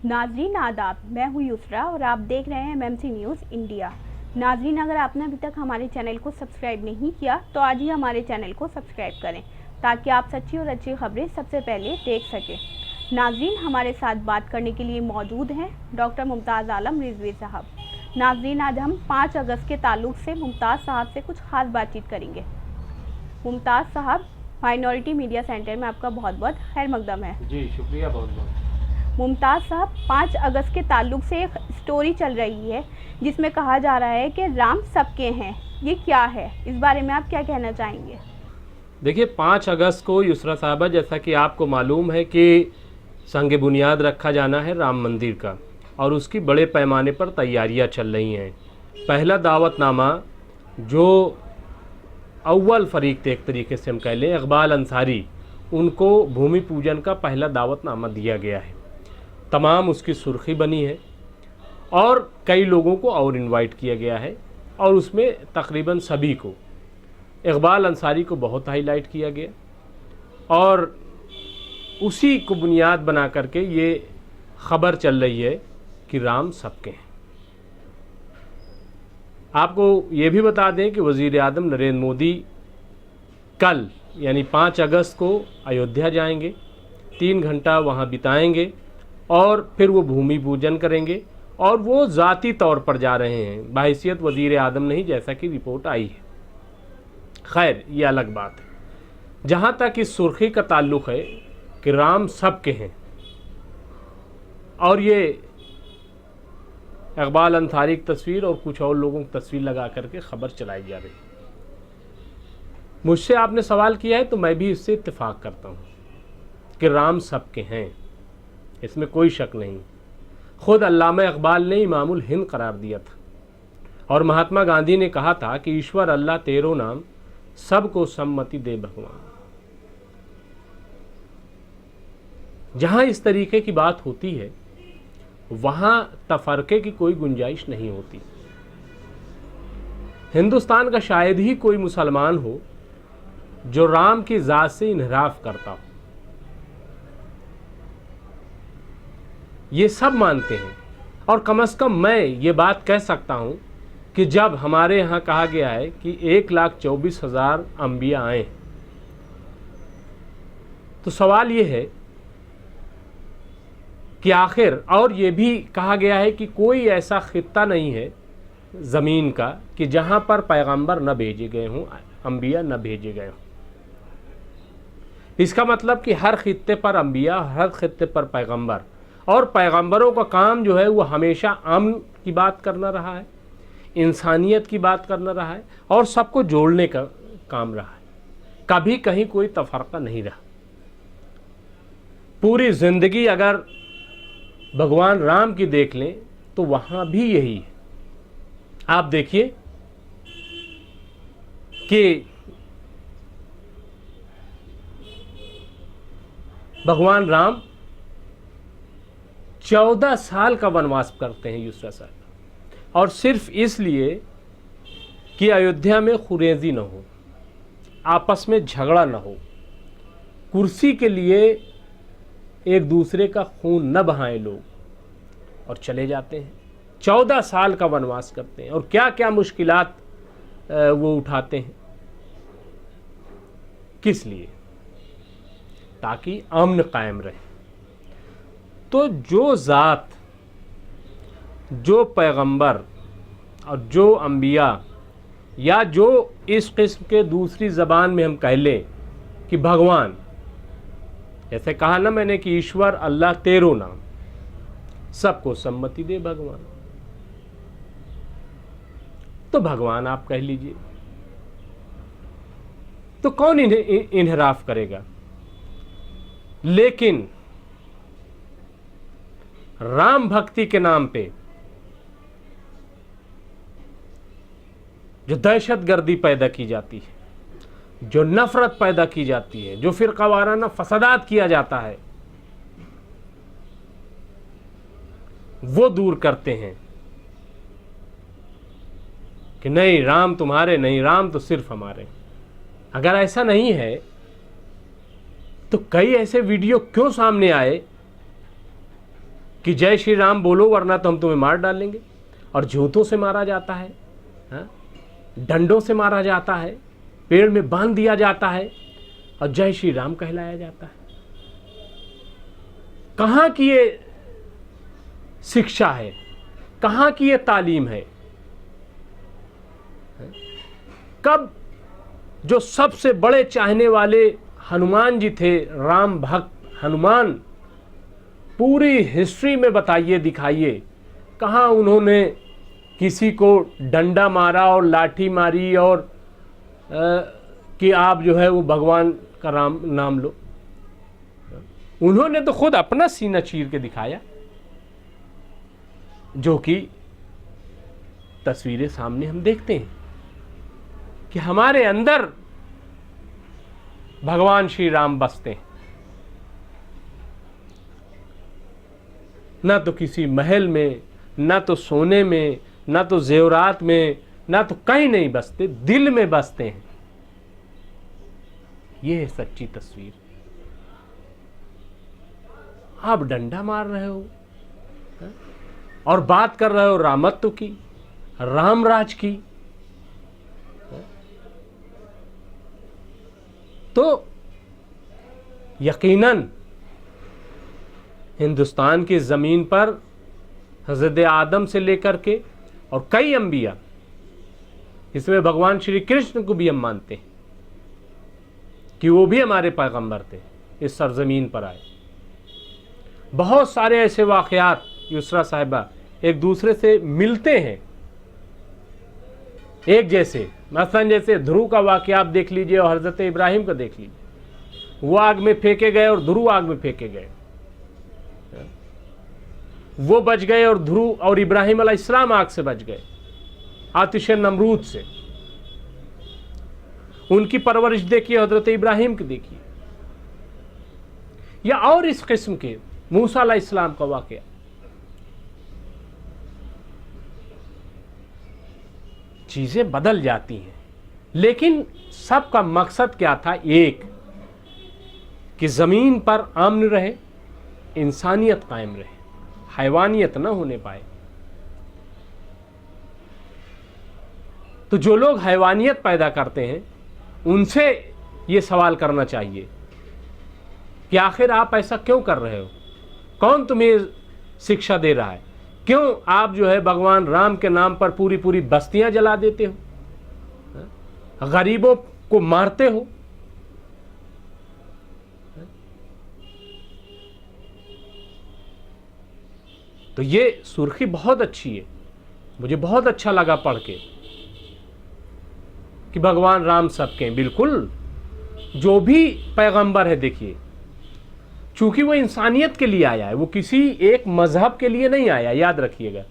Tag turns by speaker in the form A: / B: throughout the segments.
A: नाजरीन आदाब, मैं हूँ युसरा और आप देख रहे हैं एमएमसी न्यूज़ इंडिया। नाजरीन, अगर आपने अभी तक हमारे चैनल को सब्सक्राइब नहीं किया तो आज ही हमारे चैनल को सब्सक्राइब करें ताकि आप सच्ची और अच्छी खबरें सबसे पहले देख सकें। नाजरीन, हमारे साथ बात करने के लिए मौजूद हैं डॉक्टर मुमताज़ आलम रिजवी साहब। नाजरीन, आज हम 5 अगस्त के ताल्लुक से मुमताज़ साहब से कुछ ख़ास बातचीत करेंगे। मुमताज़ साहब, माइनॉरिटी मीडिया सेंटर में आपका बहुत बहुत खैर मकदम है।
B: जी शुक्रिया, बहुत बहुत।
A: मुमताज़ साहब, 5 अगस्त के ताल्लुक से एक स्टोरी चल रही है जिसमें कहा जा रहा है कि राम सबके हैं, ये क्या है? इस बारे में आप क्या कहना चाहेंगे?
B: देखिए, 5 अगस्त को युसरा साहबा, जैसा कि आपको मालूम है कि संग बुनियाद रखा जाना है राम मंदिर का और उसकी बड़े पैमाने पर तैयारियां चल रही हैं। पहला दावतनामा जो अव्वल फरीक थे, एक तरीके से हम कह लें, इकबाल अंसारी, उनको भूमि पूजन का पहला दावतनामा दिया गया है। तमाम उसकी सुर्खी बनी है और कई लोगों को और इनवाइट किया गया है और उसमें तकरीबन सभी को, इकबाल अंसारी को बहुत हाईलाइट किया गया और उसी को बुनियाद बना करके ये खबर चल रही है कि राम सबके हैं। आपको ये भी बता दें कि वज़ीर आज़म नरेंद्र मोदी कल यानी 5 अगस्त को अयोध्या जाएंगे, 3 घंटा वहाँ बिताएंगे और फिर वो भूमि पूजन करेंगे और वो ज़ाती तौर पर जा रहे हैं, बहैसियत वज़ीर आज़म नहीं, जैसा कि रिपोर्ट आई है। खैर, ये अलग बात है। जहाँ तक इस सुर्खी का ताल्लुक़ है कि राम सबके हैं और ये इकबाल अंसारी की तस्वीर और कुछ और लोगों की तस्वीर लगा करके ख़बर चलाई जा रही है। मुझसे आपने सवाल किया है तो मैं भी इससे इत्तेफाक करता हूँ कि राम सबके हैं, इसमें कोई शक नहीं। ख़ुद अल्लामा इकबाल ने इमामुल हिंद करार दिया था और महात्मा गांधी ने कहा था कि ईश्वर अल्लाह तेरो नाम, सबको सम्मति दे भगवान। जहाँ इस तरीके की बात होती है वहाँ तफरके की कोई गुंजाइश नहीं होती। हिंदुस्तान का शायद ही कोई मुसलमान हो जो राम की ज़ात से इन्हिराफ करता हो। ये सब मानते हैं और कम से कम मैं ये बात कह सकता हूँ कि जब हमारे यहाँ कहा गया है कि 1,24,000 अंबिया आए, तो सवाल ये है कि आखिर, और ये भी कहा गया है कि कोई ऐसा खित्ता नहीं है ज़मीन का कि जहाँ पर पैगंबर न भेजे गए हों, अंबिया न भेजे गए हों। इसका मतलब कि हर खित्ते पर अंबिया, हर खित्ते पर पैगंबर, और पैगंबरों का काम जो है वो हमेशा अमन की बात करना रहा है, इंसानियत की बात करना रहा है और सबको जोड़ने का काम रहा है। कभी कहीं कोई तफरका नहीं रहा। पूरी ज़िंदगी अगर भगवान राम की देख लें तो वहाँ भी यही है। आप देखिए कि भगवान राम 14 साल का वनवास करते हैं युसरा साहब, और सिर्फ इसलिए कि अयोध्या में खुरेजी न हो, आपस में झगड़ा न हो, कुर्सी के लिए एक दूसरे का खून न बहाएं लोग, और चले जाते हैं। 14 साल का वनवास करते हैं और क्या क्या मुश्किलात वो उठाते हैं। किस लिए? ताकि अमन कायम रहे। तो जो ज़ात, जो पैगंबर और जो अंबिया, या जो इस किस्म के दूसरी ज़बान में हम कह लें कि भगवान, जैसे कहा ना मैंने कि ईश्वर अल्लाह तेरो नाम, सबको सम्मति दे भगवान, तो भगवान आप कह लीजिए, तो कौन इन्हिराफ करेगा? लेकिन राम भक्ति के नाम पे जो दहशतगर्दी पैदा की जाती है, जो नफरत पैदा की जाती है, जो फिरका वाराना फसादात किया जाता है, वो दूर करते हैं कि नहीं राम तुम्हारे नहीं, राम तो सिर्फ हमारे। अगर ऐसा नहीं है तो कई ऐसे वीडियो क्यों सामने आए कि जय श्री राम बोलो वरना तो हम तुम्हें मार डालेंगे, और जूतों से मारा जाता है, हाँ? डंडों से मारा जाता है, पेड़ में बांध दिया जाता है और जय श्री राम कहलाया जाता है। कहाँ की ये शिक्षा है, कहाँ की ये तालीम है? कब जो सबसे बड़े चाहने वाले हनुमान जी थे, राम भक्त हनुमान, पूरी हिस्ट्री में बताइए, दिखाइए कहाँ उन्होंने किसी को डंडा मारा और लाठी मारी और कि आप जो है वो भगवान का राम नाम लो। उन्होंने तो खुद अपना सीना चीर के दिखाया, जो कि तस्वीरें सामने हम देखते हैं कि हमारे अंदर भगवान श्री राम बसते हैं। ना तो किसी महल में, ना तो सोने में, ना तो जेवरात में, ना तो कहीं नहीं बसते, दिल में बसते हैं। ये है सच्ची तस्वीर। आप डंडा मार रहे हो और बात कर रहे हो रामत्व की, रामराज की, तो यकीनन हिंदुस्तान की ज़मीन पर हज़रत आदम से लेकर के और कई अंबिया, इसमें भगवान श्री कृष्ण को भी हम मानते हैं कि वो भी हमारे पैगंबर थे, इस सरजमीन पर आए। बहुत सारे ऐसे वाक़यात युसरा साहिबा एक दूसरे से मिलते हैं, एक जैसे। मसलन जैसे ध्रुव का वाक़या आप देख लीजिए और हज़रत इब्राहिम का देख लीजिए। वो आग में फेंके गए और ध्रुव आग में फेंके गए। वो बच गए और ध्रुव और इब्राहिम अलैहिस्सलाम आग से बच गए, आतिश नमरूद से। उनकी परवरिश देखिए, हज़रत इब्राहिम की देखिए, या और इस किस्म के मूसा अलैहिस्सलाम का वाक़या। चीजें बदल जाती हैं, लेकिन सबका मकसद क्या था? एक, कि जमीन पर अमन रहे, इंसानियत कायम रहे, हैवानियत ना होने पाए। तो जो लोग हैवानियत पैदा करते हैं उनसे ये सवाल करना चाहिए कि आखिर आप ऐसा क्यों कर रहे हो? कौन तुम्हें शिक्षा दे रहा है? क्यों आप जो है भगवान राम के नाम पर पूरी पूरी बस्तियां जला देते हो, गरीबों को मारते हो? तो ये सुर्खी बहुत अच्छी है, मुझे बहुत अच्छा लगा पढ़ के कि भगवान राम सबके हैं। बिल्कुल, जो भी पैगंबर है, देखिए, चूंकि वो इंसानियत के लिए आया है, वो किसी एक मजहब के लिए नहीं आया। याद रखिएगा,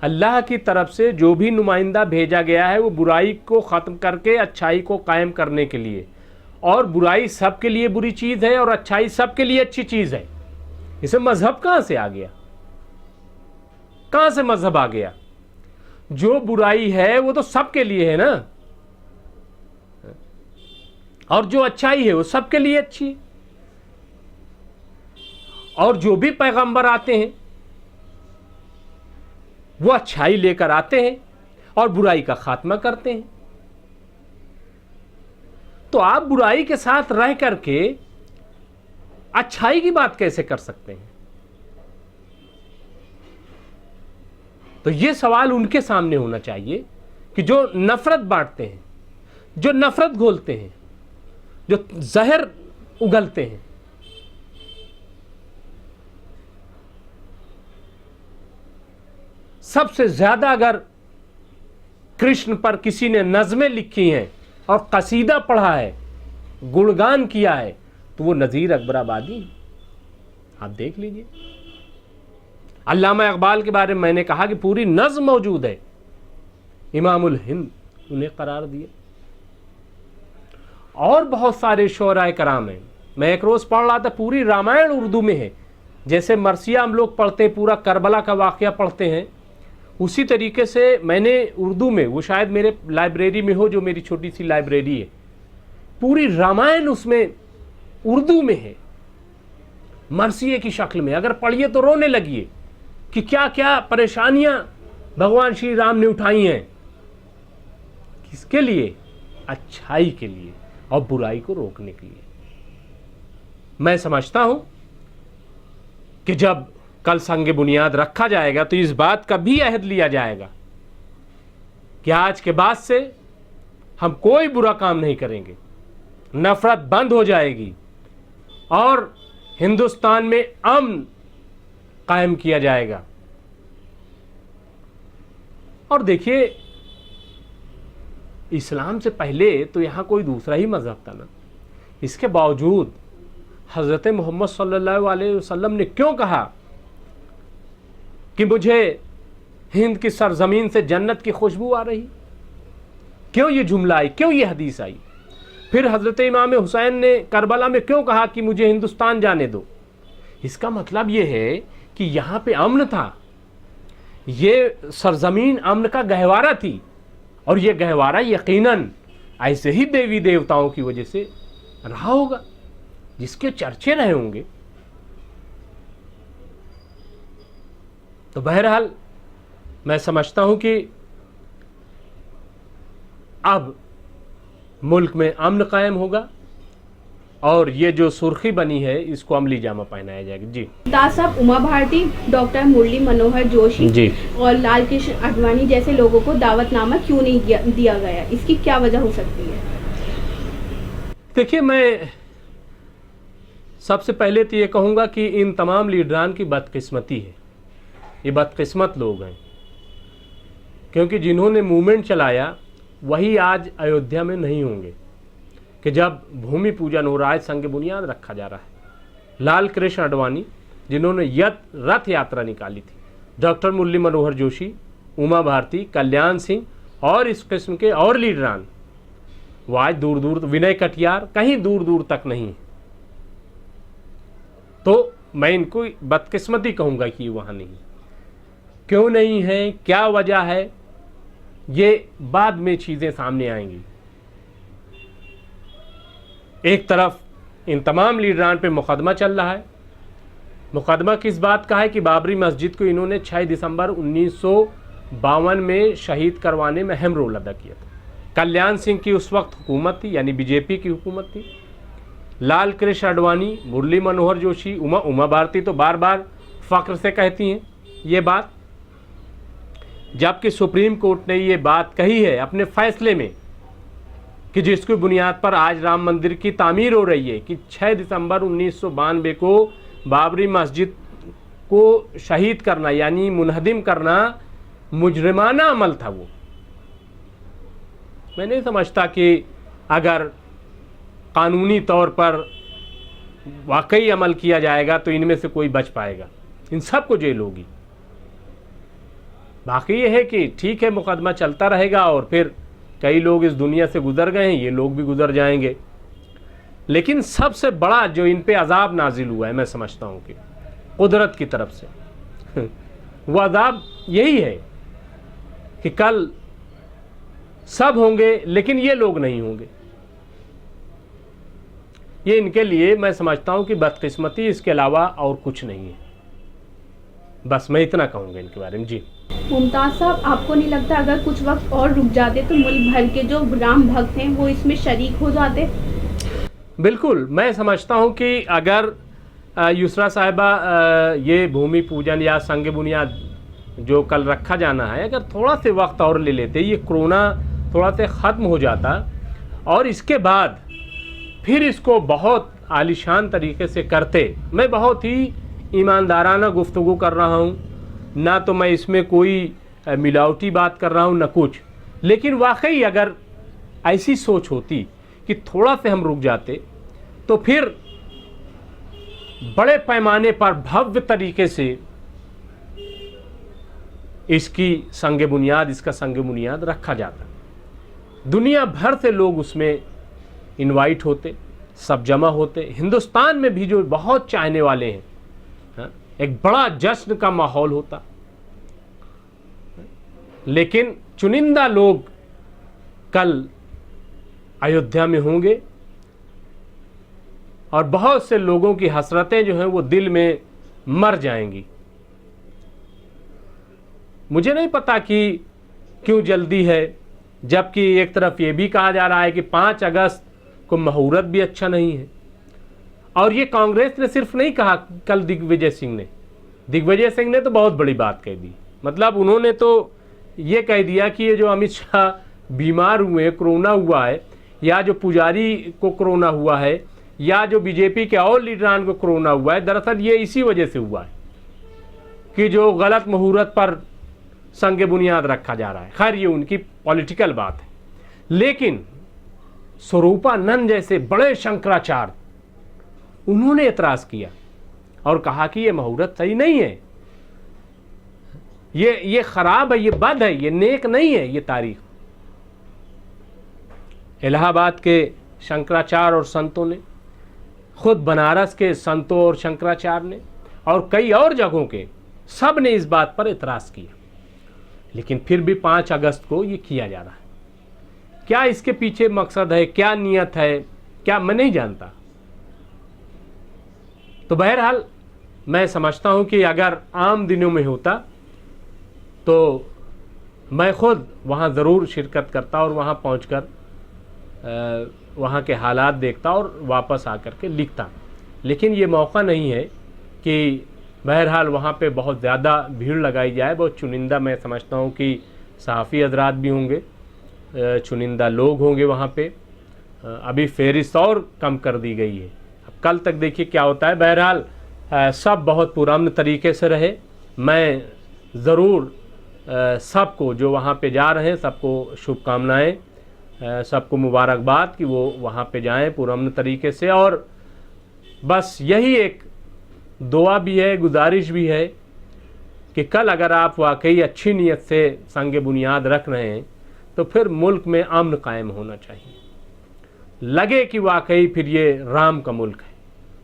B: अल्लाह की तरफ से जो भी नुमाइंदा भेजा गया है वो बुराई को ख़त्म करके अच्छाई को कायम करने के लिए। और बुराई सबके लिए बुरी चीज़ है और अच्छाई सबके लिए अच्छी चीज़ है। इसे मजहब कहाँ से आ गया? कहाँ से मजहब आ गया? जो बुराई है वो तो सबके लिए है ना, और जो अच्छाई है वो सबके लिए अच्छी है। और जो भी पैगंबर आते हैं वो अच्छाई लेकर आते हैं और बुराई का खात्मा करते हैं। तो आप बुराई के साथ रह करके अच्छाई की बात कैसे कर सकते हैं? तो ये सवाल उनके सामने होना चाहिए कि जो नफरत बांटते हैं, जो नफरत घोलते हैं, जो जहर उगलते हैं। सबसे ज्यादा अगर कृष्ण पर किसी ने नज़में लिखी हैं और कसीदा पढ़ा है, गुणगान किया है, तो वो नज़ीर अकबराबादी। आप देख लीजिए, अल्लामा इकबाल के बारे में मैंने कहा कि पूरी नज़्म मौजूद है, इमामुल हिंद उन्हें करार दिया। और बहुत सारे शोराए कराम हैं। मैं एक रोज़ पढ़ रहा था, पूरी रामायण उर्दू में है। जैसे मरसिया हम लोग पढ़ते, पूरा करबला का वाक़या पढ़ते हैं, उसी तरीके से मैंने उर्दू में, वो शायद मेरे लाइब्रेरी में हो, जो मेरी छोटी सी लाइब्रेरी है, पूरी रामायण उसमें उर्दू में है। मरसिए की शक्ल में, अगर पढ़िए तो रोने लगिए कि क्या क्या परेशानियां भगवान श्री राम ने उठाई हैं। किसके लिए? अच्छाई के लिए और बुराई को रोकने के लिए। मैं समझता हूं कि जब कल संग बुनियाद रखा जाएगा तो इस बात का भी अहद लिया जाएगा कि आज के बाद से हम कोई बुरा काम नहीं करेंगे, नफरत बंद हो जाएगी और हिंदुस्तान में अमन कायम किया जाएगा। और देखिए, इस्लाम से पहले तो यहां कोई दूसरा ही मजहब था ना। इसके बावजूद हज़रत मोहम्मद सल्लल्लाहु अलैहि वसल्लम ने क्यों कहा कि मुझे हिंद की सरजमीन से जन्नत की खुशबू आ रही? क्यों ये जुमला आई, क्यों ये हदीस आई? फिर हज़रत इमाम हुसैन ने करबला में क्यों कहा कि मुझे हिंदुस्तान जाने दो? इसका मतलब ये है कि यहाँ पे अमन था, ये सरजमीन अमन का गहवारा थी और ये गहवारा यकीनन ऐसे ही देवी देवताओं की वजह से रहा होगा जिसके चर्चे रहे होंगे। तो बहरहाल मैं समझता हूं कि अब मुल्क में अमन कायम होगा और ये जो सुर्खी बनी है इसको अमली जामा पहनाया जाएगा। जी
A: साहब, उमा भारती, डॉक्टर मुरली मनोहर जोशी
B: जी
A: और लाल कृष्ण आडवाणी जैसे लोगों को दावतनामा क्यों नहीं दिया गया? इसकी क्या वजह हो सकती है?
B: देखिए, मैं सबसे पहले तो ये कहूँगा कि इन तमाम लीडरान की बदकिस्मती है। ये बदकिस्मत लोग हैं क्योंकि जिन्होंने मूवमेंट चलाया वही आज अयोध्या में नहीं होंगे कि जब भूमि पूजन हो रहा है, संग बुनियाद रखा जा रहा है। लाल कृष्ण आडवाणी जिन्होंने रथ यात्रा निकाली थी, डॉक्टर मुरली मनोहर जोशी, उमा भारती, कल्याण सिंह और इस किस्म के और लीडरान, वो आज दूर दूर, विनय कटियार कहीं दूर दूर तक नहीं है। तो मैं इनको बदकिस्मती कहूँगा कि वहाँ नहीं। क्यों नहीं है, क्या वजह है, ये बाद में चीज़ें सामने आएंगी। एक तरफ इन तमाम लीडरान पे मुकदमा चल रहा है। मुकदमा किस बात का है कि बाबरी मस्जिद को इन्होंने 6 दिसंबर 1952 में शहीद करवाने में अहम रोल अदा किया था। कल्याण सिंह की उस वक्त हुकूमत थी, यानी बीजेपी की हुकूमत थी। लाल कृष्ण आडवाणी, मुरली मनोहर जोशी, उमा भारती तो बार बार फ़ख्र से कहती हैं ये बात, जबकि सुप्रीम कोर्ट ने ये बात कही है अपने फैसले में कि जिसकी बुनियाद पर आज राम मंदिर की तामीर हो रही है कि 6 दिसंबर 1992 को बाबरी मस्जिद को शहीद करना यानी मुनहदिम करना मुजरिमाना अमल था। वो मैं नहीं समझता कि अगर कानूनी तौर पर वाकई अमल किया जाएगा तो इनमें से कोई बच पाएगा, इन सब को जेल होगी। बाकी ये है कि ठीक है, मुकदमा चलता रहेगा और फिर कई लोग इस दुनिया से गुजर गए हैं, ये लोग भी गुजर जाएंगे। लेकिन सबसे बड़ा जो इन पे अजाब नाजिल हुआ है, मैं समझता हूँ कि कुदरत की तरफ से वो अजाब यही है कि कल सब होंगे लेकिन ये लोग नहीं होंगे। ये इनके लिए मैं समझता हूँ कि बदकिस्मती, इसके अलावा और कुछ नहीं है। बस मैं इतना कहूँगा इनके बारे में। जी
A: मुमताज़ साहब, आपको नहीं लगता अगर कुछ वक्त और रुक जाते तो मुल्क भर के जो राम भक्त हैं वो इसमें शरीक हो जाते?
B: बिल्कुल, मैं समझता हूँ कि अगर युसरा साहिबा ये भूमि पूजन या संग बुनियाद जो कल रखा जाना है, अगर थोड़ा से वक्त और ले लेते, ये कोरोना थोड़ा से ख़त्म हो जाता और इसके बाद फिर इसको बहुत आलीशान तरीके से करते। मैं बहुत ही ईमानदाराना गुफ्तगू कर रहा हूँ, ना तो मैं इसमें कोई मिलावटी बात कर रहा हूँ ना कुछ, लेकिन वाकई अगर ऐसी सोच होती कि थोड़ा से हम रुक जाते तो फिर बड़े पैमाने पर भव्य तरीके से इसका संग बुनियाद रखा जाता। दुनिया भर से लोग उसमें इनवाइट होते, सब जमा होते। हिंदुस्तान में भी जो बहुत चाहने वाले हैं, एक बड़ा जश्न का माहौल होता। लेकिन चुनिंदा लोग कल अयोध्या में होंगे और बहुत से लोगों की हसरतें जो हैं वो दिल में मर जाएंगी। मुझे नहीं पता कि क्यों जल्दी है, जबकि एक तरफ ये भी कहा जा रहा है कि 5 अगस्त को मुहूर्त भी अच्छा नहीं है। और ये कांग्रेस ने सिर्फ नहीं कहा, कल दिग्विजय सिंह ने तो बहुत बड़ी बात कह दी। मतलब उन्होंने तो ये कह दिया कि ये जो अमित शाह बीमार हुए, कोरोना हुआ है, या जो पुजारी को कोरोना हुआ है, या जो बीजेपी के और लीडरान को कोरोना हुआ है, दरअसल ये इसी वजह से हुआ है कि जो गलत मुहूर्त पर संग बुनियाद रखा जा रहा है। खैर ये उनकी पॉलिटिकल बात है, लेकिन स्वरूपानंद जैसे बड़े शंकराचार्य उन्होंने एतराज किया और कहा कि ये मुहूर्त सही नहीं है, ये खराब है, ये बद है, ये नेक नहीं है ये तारीख। इलाहाबाद के शंकराचार्य और संतों ने, खुद बनारस के संतों और शंकराचार्य ने, और कई और जगहों के सब ने इस बात पर एतराज किया, लेकिन फिर भी 5 अगस्त को ये किया जा रहा है। क्या इसके पीछे मकसद है, क्या नियत है, क्या, मैं नहीं जानता। तो बहरहाल मैं समझता हूं कि अगर आम दिनों में होता तो मैं खुद वहां ज़रूर शिरकत करता और वहां पहुंचकर वहाँ के हालात देखता और वापस आकर के लिखता। लेकिन ये मौका नहीं है कि बहरहाल वहाँ पे बहुत ज़्यादा भीड़ लगाई जाए। बहुत चुनिंदा, मैं समझता हूँ कि सहाफ़ी हजरात भी होंगे, चुनिंदा लोग होंगे वहाँ पे। अभी फहरिस्त और कम कर दी गई है, अब कल तक देखिए क्या होता है। बहरहाल सब बहुत पुरअमन तरीके से रहे। मैं ज़रूर सबको जो वहाँ पे जा रहे हैं सबको शुभकामनाएँ, सबको मुबारकबाद कि वो वहाँ पे जाएं पुरअमन तरीके से। और बस यही एक दुआ भी है, गुजारिश भी है कि कल अगर आप वाकई अच्छी नीयत से संग बुनियाद रख रहे हैं तो फिर मुल्क में अमन कायम होना चाहिए। लगे कि वाकई फिर ये राम का मुल्क है,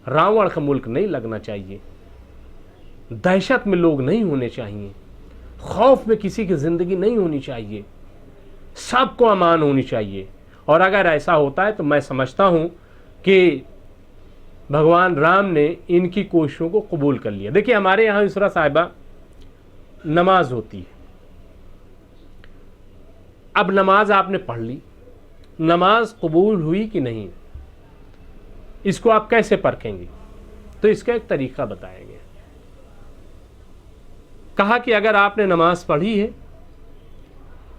B: रावण का मुल्क नहीं लगना चाहिए। दहशत में लोग नहीं होने चाहिए, खौफ में किसी की ज़िंदगी नहीं होनी चाहिए, सबको अमान होनी चाहिए। और अगर ऐसा होता है तो मैं समझता हूं कि भगवान राम ने इनकी कोशिशों को कबूल कर लिया। देखिए हमारे यहाँ युसरा साहिबा नमाज होती है। अब नमाज आपने पढ़ ली, नमाज कबूल हुई कि नहीं, इसको आप कैसे परखेंगे? तो इसका एक तरीका बताया गया। कहा कि अगर आपने नमाज पढ़ी है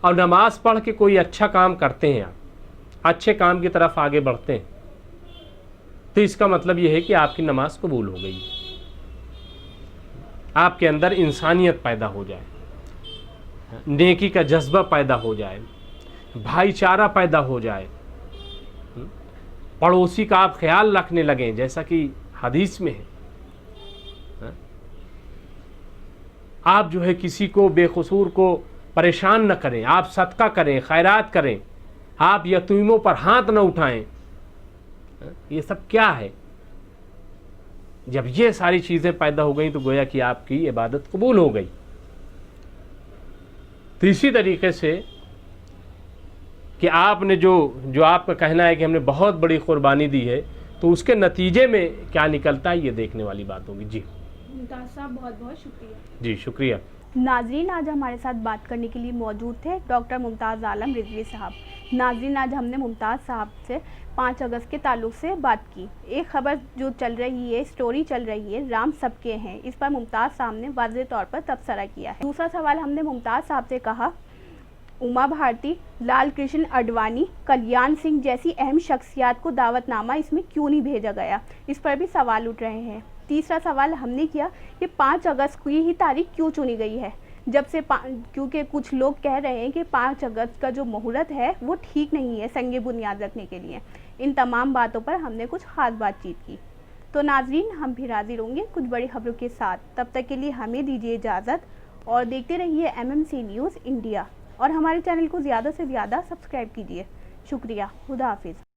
B: और नमाज पढ़ के कोई अच्छा काम करते हैं, आप अच्छे काम की तरफ आगे बढ़ते हैं, तो इसका मतलब यह है कि आपकी नमाज कबूल हो गई, आपके अंदर इंसानियत पैदा हो जाए, नेकी का जज्बा पैदा हो जाए, भाईचारा पैदा हो जाए, पड़ोसी का आप ख्याल रखने लगें जैसा कि हदीस में है। आप जो है किसी को बेकसूर को परेशान न करें, आप सदका करें, खैरात करें, आप यतीमों पर हाथ न उठाएं। ये सब क्या है? जब ये सारी चीज़ें पैदा हो गई तो गोया कि आपकी इबादत कबूल हो गई। तो इसी तरीके से कि आपने जो आपका कहना है कि हमने बहुत बड़ी कुर्बानी दी है, तो उसके नतीजे में क्या निकलता है ये देखने वाली बात होगी। जी
A: मुमताज़ साहब बहुत बहुत शुक्रिया।
B: जी शुक्रिया।
A: नाजरीन, आज हमारे साथ बात करने के लिए मौजूद थे डॉक्टर मुमताज़ आलम रिजवी साहब। नाजरीन, आज हमने मुमताज़ साहब से 5 अगस्त के ताल्लुक से बात की। एक खबर जो चल रही है, स्टोरी चल रही है, राम सबके हैं, इस पर मुमताज़ साहब ने वाज़ेह तौर पर तबसरा किया है। दूसरा सवाल हमने मुमताज़ साहब से कहा, उमा भारती, लाल कृष्ण आडवाणी, कल्याण सिंह जैसी अहम शख्सियात को दावतनामा इसमें क्यों नहीं भेजा गया, इस पर भी सवाल उठ रहे हैं। तीसरा सवाल हमने किया कि 5 अगस्त की ही तारीख क्यों चुनी गई है, जब से क्योंकि कुछ लोग कह रहे हैं कि 5 अगस्त का जो मुहूर्त है वो ठीक नहीं है संग बुनियाद रखने के लिए। इन तमाम बातों पर हमने कुछ खास बातचीत की। तो नाजरीन, हम भी हाजिर होंगे कुछ बड़ी खबरों के साथ। तब तक के लिए हमें दीजिए इजाज़त और देखते रहिए MMC न्यूज़ इंडिया और हमारे चैनल को ज़्यादा से ज़्यादा सब्सक्राइब कीजिए। शुक्रिया। खुदा हाफिज़।